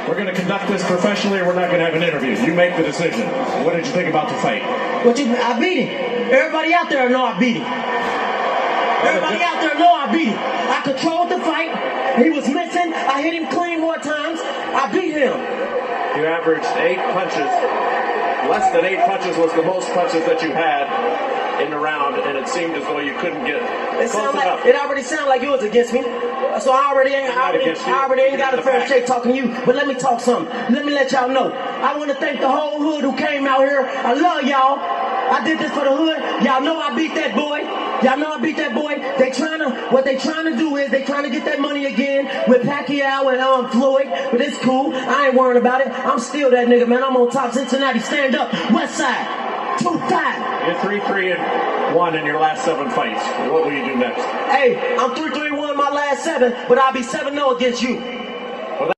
We're going to conduct this professionally, or we're not going to have an interview. You make the decision. What did you think about the fight? I beat him. Everybody out there know I beat him. Everybody out there know I beat him. I controlled the fight. He was missing. I hit him clean more times. I beat him. You averaged 8 punches. Less than 8 punches was the most punches that you had in the round, and it seemed as though you couldn't get close enough. It already sounded like it was against me. So I already ain't got a fair shake talking to you. But let me talk something. Let me let y'all know. I want to thank the whole hood who came out here. I love y'all. I did this for the hood. Y'all know I beat that boy. Y'all know I beat that boy. What they trying to do is they trying to get that money again with Pacquiao and Floyd. But it's cool. I ain't worrying about it. I'm still that nigga, man. I'm on top. Cincinnati, stand up. West Side. 2-5. You're 3-3-1 in your last 7 fights. What will you do next? Hey, I'm 3-3-1 my last 7, but I'll be 7-0 against you.